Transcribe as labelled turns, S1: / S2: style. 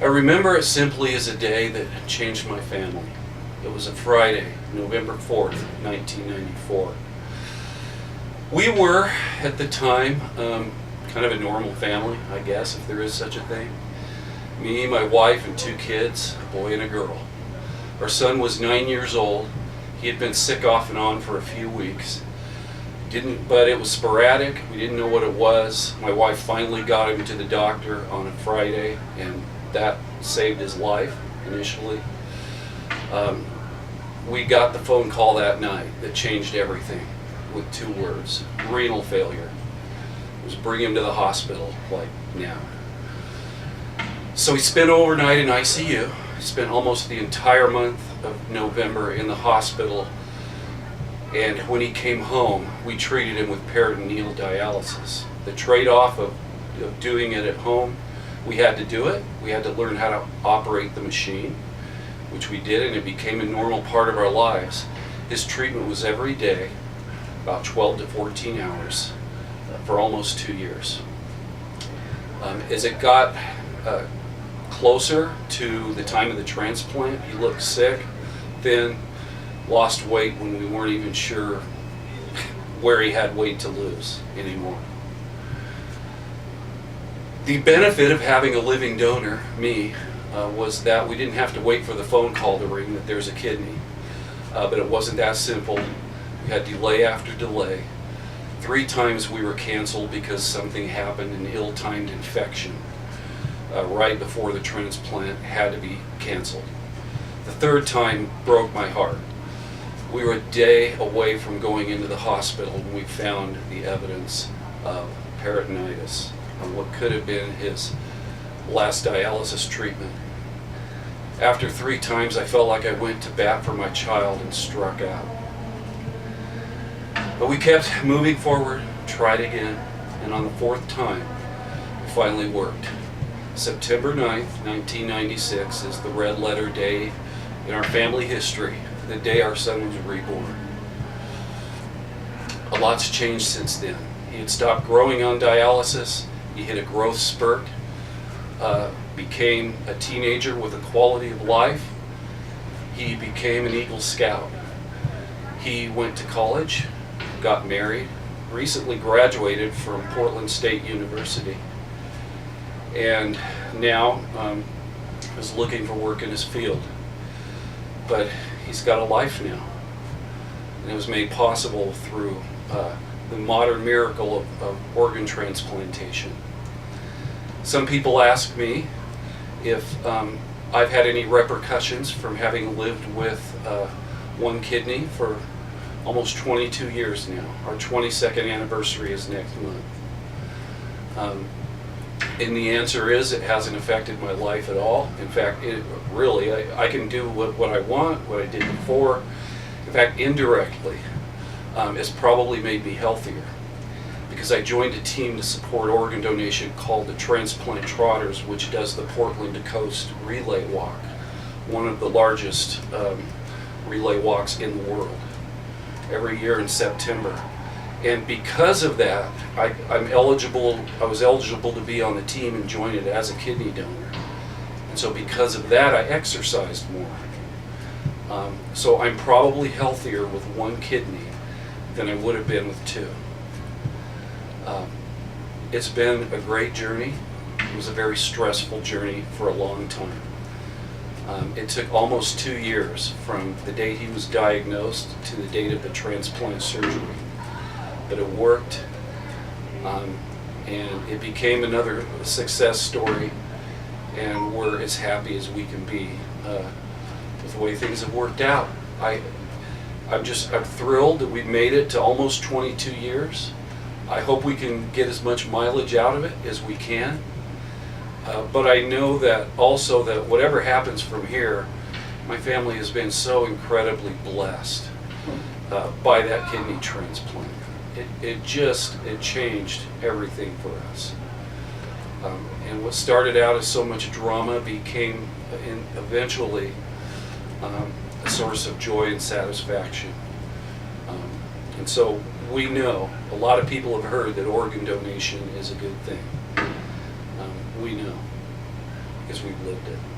S1: remember it simply as a day that changed my family. It was a Friday, November 4th, 1994. We were, at the time, kind of a normal family, I guess, if there is such a thing. Me, my wife, and 2 kids, a boy and a girl. Our son was 9 years old. He had been sick off and on for a few weeks. But it was sporadic. We didn't know what it was. My wife finally got him to the doctor on a Friday, and that saved his life initially. We got the phone call that night that changed everything with 2 words: renal failure. It was bring him to the hospital, like now. So he spent overnight in ICU. He spent almost the entire month of November in the hospital. And when he came home, we treated him with peritoneal dialysis. The trade-off of doing it at home, we had to do it. We had to learn how to operate the machine, which we did, and it became a normal part of our lives. His treatment was every day, about 12 to 14 hours, for almost 2 years. As it got closer to the time of the transplant, he looked sick, thin, lost weight when we weren't even sure where he had weight to lose anymore. The benefit of having a living donor, me, was that we didn't have to wait for the phone call to ring that there's a kidney. But it wasn't that simple. We had delay after delay. 3 times we were canceled because something happened, an ill-timed infection right before the transplant had to be canceled. The 3rd time broke my heart. We were a day away from going into the hospital when we found the evidence of peritonitis on what could have been his last dialysis treatment. After 3 times, I felt like I went to bat for my child and struck out. But we kept moving forward, tried again, and on the 4th time, it finally worked. September 9th, 1996 is the red letter day in our family history, the day our son was reborn. A lot's changed since then. He had stopped growing on dialysis. He hit a growth spurt, became a teenager with a quality of life. He became an Eagle Scout. He went to college, got married, recently graduated from Portland State University, and now is looking for work in his field. But he's got a life now, and it was made possible through the modern miracle of organ transplantation. Some people ask me if I've had any repercussions from having lived with 1 kidney for almost 22 years now. Our 22nd anniversary is next month. And the answer is it hasn't affected my life at all. In fact, I can do what I want, what I did before. In fact, indirectly, it's probably made me healthier, because I joined a team to support organ donation called the Transplant Trotters, which does the Portland to Coast Relay Walk, one of the largest relay walks in the world, every year in September. And because of that, I was eligible to be on the team and join it as a kidney donor. And so because of that, I exercised more. So I'm probably healthier with 1 kidney than I would have been with 2. It's been a great journey. It was a very stressful journey for a long time. It took almost 2 years from the date he was diagnosed to the date of the transplant surgery. But it worked, and it became another success story, and we're as happy as we can be with the way things have worked out. I'm thrilled that we've made it to almost 22 years. I hope we can get as much mileage out of it as we can, but I know that also that whatever happens from here, my family has been so incredibly blessed by that kidney transplant. It changed everything for us. And what started out as so much drama became eventually a source of joy and satisfaction. And so we know, a lot of people have heard that organ donation is a good thing. We know. because we've lived it.